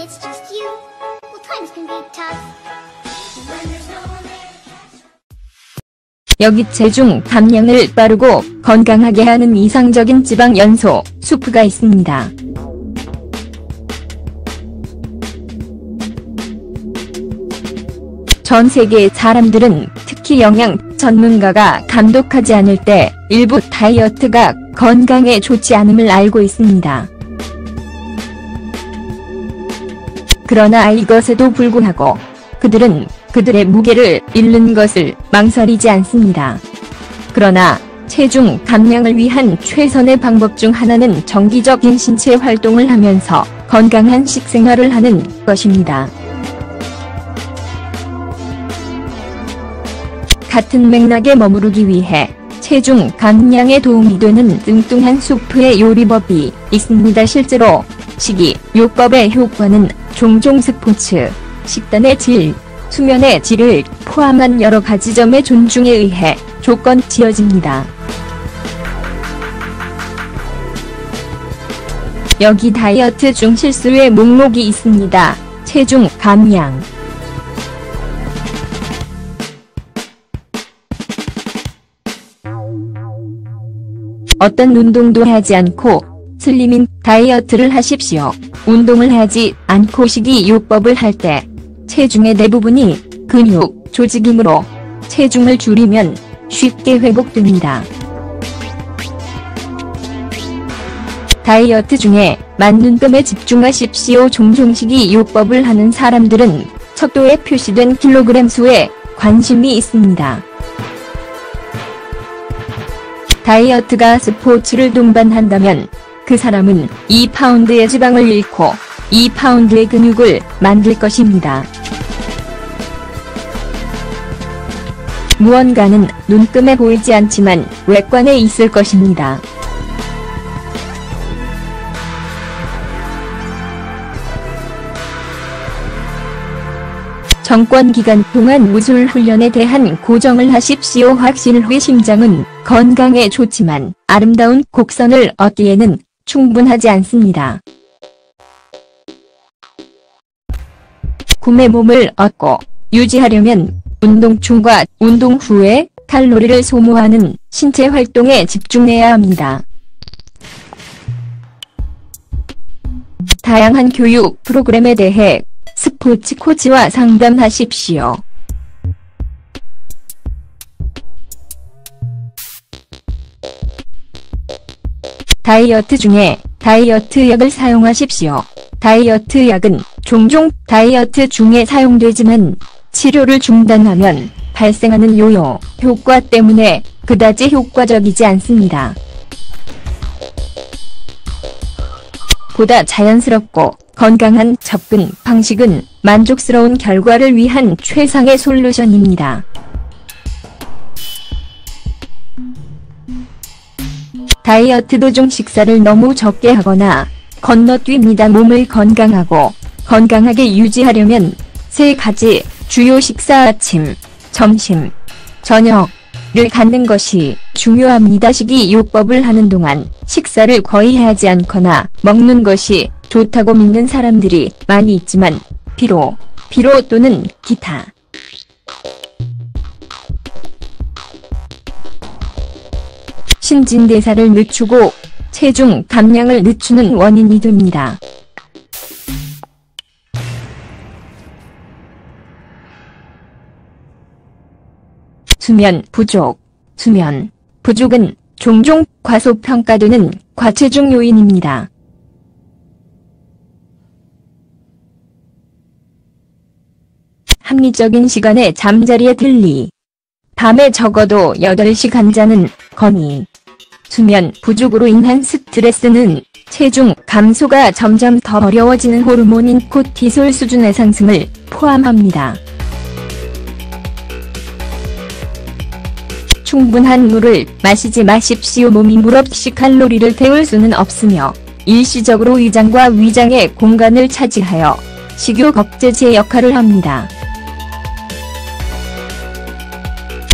it's just you. Well, times can be tough. When there's no one there. 여기 체중 감량을 빠르고 건강하게 하는 이상적인 지방 연소, 수프가 있습니다. 전 세계의 사람들은 특히 영양 전문가가 감독하지 않을 때 일부 다이어트가 건강에 좋지 않음을 알고 있습니다. 그러나 이것에도 불구하고 그들은 그들의 무게를 잃는 것을 망설이지 않습니다. 그러나 체중 감량을 위한 최선의 방법 중 하나는 정기적인 신체 활동을 하면서 건강한 식생활을 하는 것입니다. 같은 맥락에 머무르기 위해 체중 감량에 도움이 되는 뚱뚱한 수프의 요리법이 있습니다. 실제로 식이요법의 효과는 종종 스포츠, 식단의 질, 수면의 질을 포함한 여러 가지 점의 존중에 의해 조건 지어집니다. 여기 다이어트 중 실수의 목록이 있습니다. 체중 감량. 어떤 운동도 하지 않고 슬리밍 다이어트를 하십시오. 운동을 하지 않고 식이요법을 할 때 체중의 대부분이 근육, 조직이므로 체중을 줄이면 쉽게 회복됩니다. 다이어트 중에 만눈금에 집중하십시오. 종종 식이요법을 하는 사람들은 척도에 표시된 킬로그램 수에 관심이 있습니다. 다이어트가 스포츠를 동반한다면 그 사람은 2파운드의 지방을 잃고 2파운드의 근육을 만들 것입니다. 무언가는 눈금에 보이지 않지만 외관에 있을 것입니다. 정권 기간 동안 무술 훈련에 대한 고정을 하십시오. 확실 후 심장은 건강에 좋지만 아름다운 곡선을 얻기에는 충분하지 않습니다. 꿈의 몸을 얻고 유지하려면 운동 중과 운동 후에 칼로리를 소모하는 신체 활동에 집중해야 합니다. 다양한 교육 프로그램에 대해 스포츠 코치와 상담하십시오. 다이어트 중에 다이어트 약을 사용하십시오. 다이어트 약은 종종 다이어트 중에 사용되지만 치료를 중단하면 발생하는 요요 효과 때문에 그다지 효과적이지 않습니다. 보다 자연스럽고 건강한 접근 방식은 만족스러운 결과를 위한 최상의 솔루션입니다. 다이어트 도중 식사를 너무 적게 하거나 건너뛰니다. 몸을 건강하고 건강하게 유지하려면 3가지 주요 식사 아침, 점심, 저녁을 갖는 것이 중요합니다. 식이요법을 하는 동안 식사를 거의 하지 않거나 먹는 것이 좋다고 믿는 사람들이 많이 있지만 피로 또는 기타 신진대사를 늦추고 체중 감량을 늦추는 원인이 됩니다. 수면 부족. 수면 부족은 종종 과소평가되는 과체중 요인입니다. 합리적인 시간에 잠자리에 들리. 밤에 적어도 8시간 자는 건의. 수면 부족으로 인한 스트레스는 체중 감소가 점점 더 어려워지는 호르몬인 코티솔 수준의 상승을 포함합니다. 충분한 물을 마시지 마십시오. 몸이 물 없이 칼로리를 태울 수는 없으며 일시적으로 위장과 위장의 공간을 차지하여 식욕 억제제 역할을 합니다.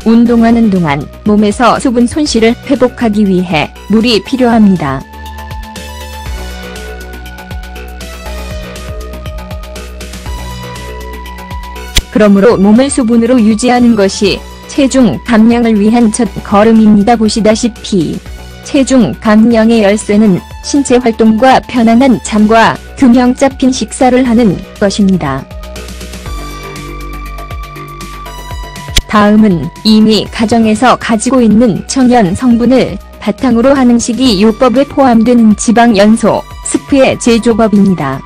운동하는 동안 몸에서 수분 손실을 회복하기 위해 물이 필요합니다. 그러므로 몸을 수분으로 유지하는 것이 체중 감량을 위한 첫 걸음입니다. 보시다시피 체중 감량의 열쇠는 신체 활동과 편안한 잠과 균형 잡힌 식사를 하는 것입니다. 다음은 이미 가정에서 가지고 있는 천연 성분을 바탕으로 하는 식이요법에 포함되는 지방 연소, 스프의 제조법입니다.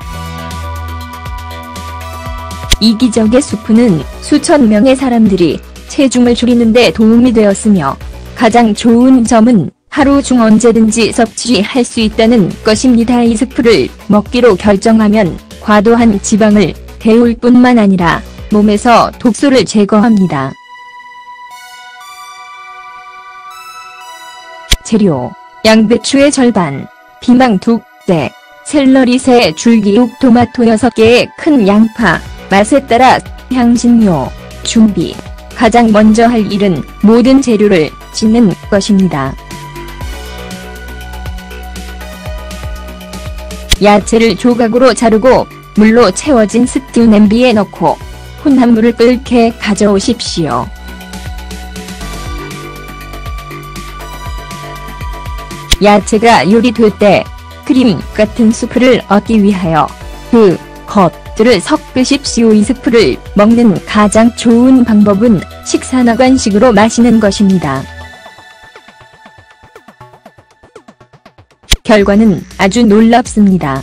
이기적의 수프는 수천 명의 사람들이 체중을 줄이는 데 도움이 되었으며 가장 좋은 점은 하루 중 언제든지 섭취할 수 있다는 것입니다. 이 스프를 먹기로 결정하면 과도한 지방을 태울 뿐만 아니라 몸에서 독소를 제거합니다. 재료: 양배추의 절반, 피망 2개, 샐러리 3줄기, 토마토 6개의 큰 양파, 맛에 따라 향신료. 준비: 가장 먼저 할 일은 모든 재료를 씻는 것입니다. 야채를 조각으로 자르고 물로 채워진 스튜 냄비에 넣고 혼합물을 끓게 가져오십시오. 야채가 요리될 때 크림 같은 수프를 얻기 위하여 그 겉들을 섞으십시오. 이 스프를 먹는 가장 좋은 방법은 식사나간식으로 마시는 것입니다. 결과는 아주 놀랍습니다.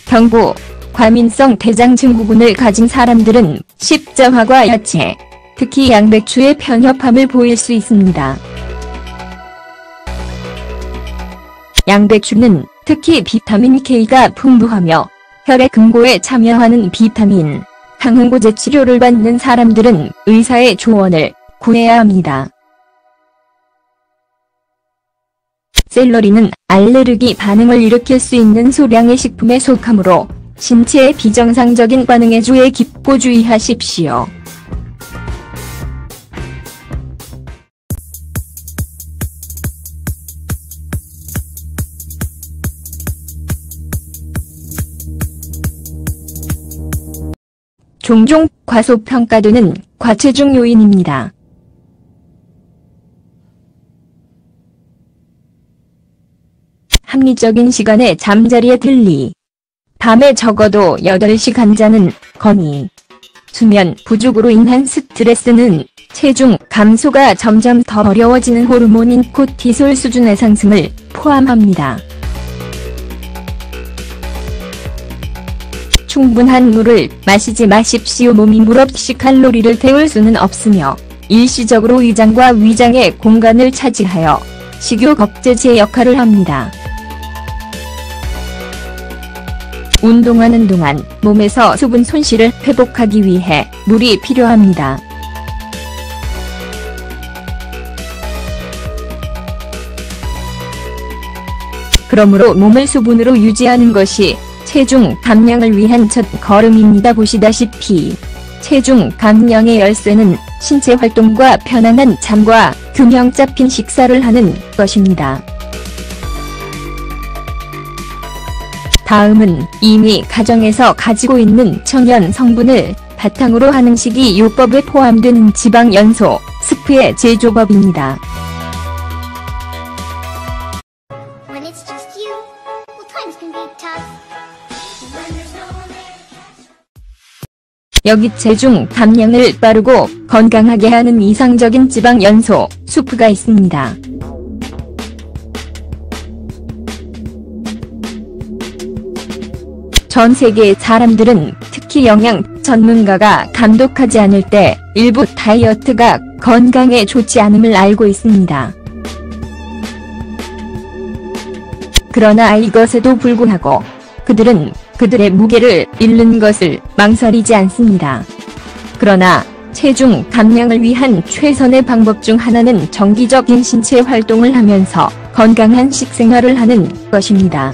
경고: 과민성 대장 증후군을 가진 사람들은 십자화과 야채, 특히 양배추에 편협함을 보일 수 있습니다. 양배추는 특히 비타민 K가 풍부하며 혈액 금고에 참여하는 비타민, 항응고제 치료를 받는 사람들은 의사의 조언을 구해야 합니다. 샐러리는 알레르기 반응을 일으킬 수 있는 소량의 식품에 속하므로 신체의 비정상적인 반응에 깊고 주의하십시오. 종종 과소평가되는 과체중 요인입니다. 합리적인 시간에 잠자리에 들리. 밤에 적어도 8시간 자는 건의. 수면 부족으로 인한 스트레스는 체중 감소가 점점 더 어려워지는 호르몬인 코티솔 수준의 상승을 포함합니다. 충분한 물을 마시지 마십시오. 몸이 물 없이 칼로리를 태울 수는 없으며 일시적으로 위장과 위장의 공간을 차지하여 식욕 억제제 역할을 합니다. 운동하는 동안 몸에서 수분 손실을 회복하기 위해 물이 필요합니다. 그러므로 몸을 수분으로 유지하는 것이 체중 감량을 위한 첫 걸음입니다. 보시다시피 체중 감량의 열쇠는 신체 활동과 편안한 잠과 균형 잡힌 식사를 하는 것입니다. 다음은 이미 가정에서 가지고 있는 천연 성분을 바탕으로 하는 식이요법에 포함되는 지방 연소, 스프의 제조법입니다. When it's just you, well, times can be tough. When there's no one there. 여기 체중 감량을 빠르고 건강하게 하는 이상적인 지방 연소, 수프가 있습니다. 전 세계의 사람들은 특히 영양 전문가가 감독하지 않을 때 일부 다이어트가 건강에 좋지 않음을 알고 있습니다. 그러나 이것에도 불구하고 그들은 그들의 무게를 잃는 것을 망설이지 않습니다. 그러나 체중 감량을 위한 최선의 방법 중 하나는 정기적인 신체 활동을 하면서 건강한 식생활을 하는 것입니다.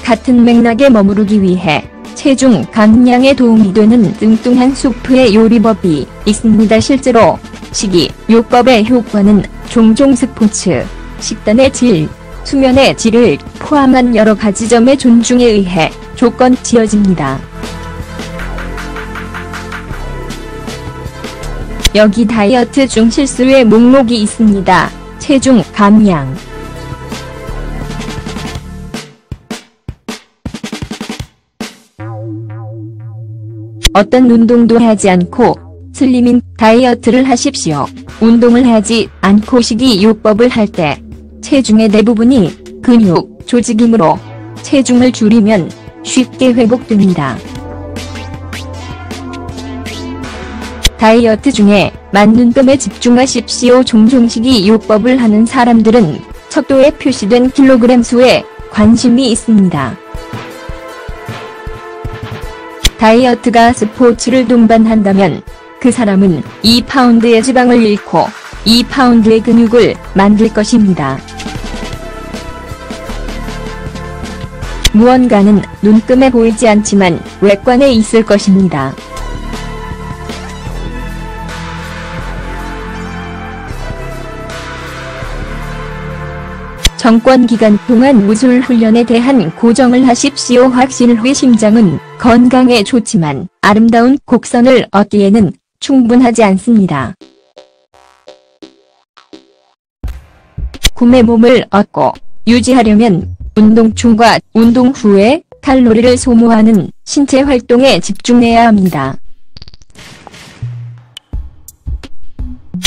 같은 맥락에 머무르기 위해 체중 감량에 도움이 되는 뚱뚱한 수프의 요리법이 있습니다. 실제로 식이요법의 효과는 종종 스포츠, 식단의 질, 수면의 질을 포함한 여러 가지 점의 존중에 의해 조건 지어집니다. 여기 다이어트 중 실수의 목록이 있습니다. 체중 감량. 어떤 운동도 하지 않고 슬리밍 다이어트를 하십시오. 운동을 하지 않고 식이요법을 할 때 체중의 대부분이 근육, 조직이므로 체중을 줄이면 쉽게 회복됩니다. 다이어트 중에 만눈금에 집중하십시오. 종종 식이요법을 하는 사람들은 척도에 표시된 킬로그램 수에 관심이 있습니다. 다이어트가 스포츠를 동반한다면 그 사람은 2파운드의 지방을 잃고 2파운드의 근육을 만들 것입니다. 무언가는 눈금에 보이지 않지만 외관에 있을 것입니다. 정권 기간 동안 무술 훈련에 대한 고정을 하십시오. 확실 후 심장은 건강에 좋지만 아름다운 곡선을 얻기에는 충분하지 않습니다. 꿈의 몸을 얻고 유지하려면 운동 중과 운동 후에 칼로리를 소모하는 신체 활동에 집중해야 합니다.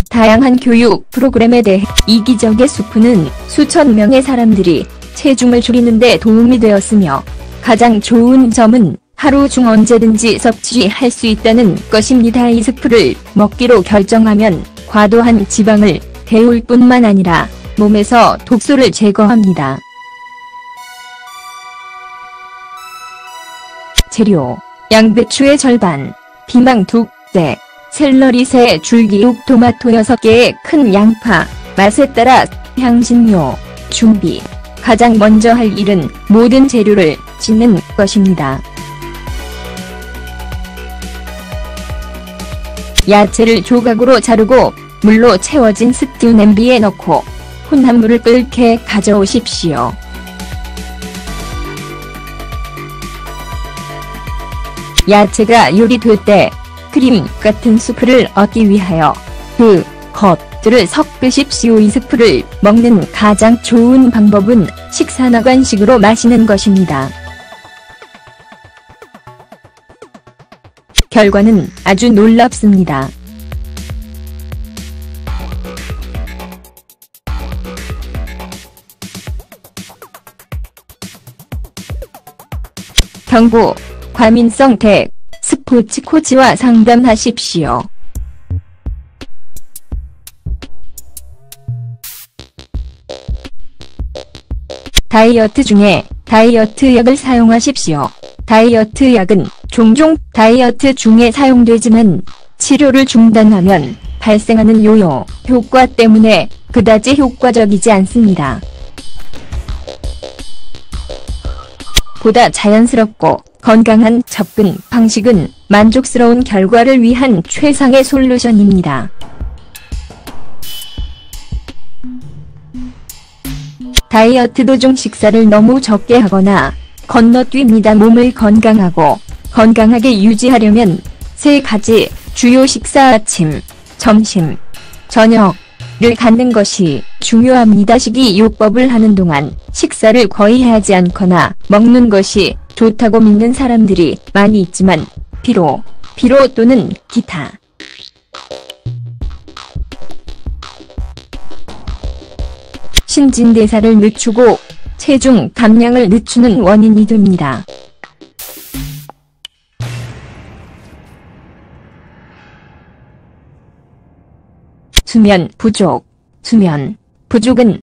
다양한 교육 프로그램에 대해 이기적의 수프는 수천 명의 사람들이 체중을 줄이는 데 도움이 되었으며 가장 좋은 점은 하루 중 언제든지 섭취할 수 있다는 것입니다. 이 스프를 먹기로 결정하면 과도한 지방을 데울 뿐만 아니라 몸에서 독소를 제거합니다. 재료: 양배추의 절반, 피망 2개, 샐러리 3줄기, 토마토 6개에 큰 양파, 맛에 따라 향신료. 준비: 가장 먼저 할 일은 모든 재료를 씻는 것입니다. 야채를 조각으로 자르고 물로 채워진 스튜 냄비에 넣고 혼합물을 끓게 가져오십시오. 야채가 요리될 때 크림 같은 수프를 얻기 위하여 그 겉들을 섞으십시오. 이 스프를 먹는 가장 좋은 방법은 식사나간식으로 마시는 것입니다. 결과는 아주 놀랍습니다. 경고: 과민성 대 스포츠 코치와 상담하십시오. 다이어트 중에 다이어트 약을 사용하십시오. 다이어트 약은 종종 다이어트 중에 사용되지만 치료를 중단하면 발생하는 요요 효과 때문에 그다지 효과적이지 않습니다. 보다 자연스럽고 건강한 접근 방식은 만족스러운 결과를 위한 최상의 솔루션입니다. 다이어트 도중 식사를 너무 적게 하거나 건너뛰입니다. 몸을 건강하고 건강하게 유지하려면 3가지 주요 식사: 아침, 점심, 저녁을 갖는 것이 중요합니다. 식이요법을 하는 동안 식사를 거의 하지 않거나 먹는 것이 좋다고 믿는 사람들이 많이 있지만 피로 또는 기타 신진대사를 늦추고 체중 감량을 늦추는 원인이 됩니다. 수면 부족은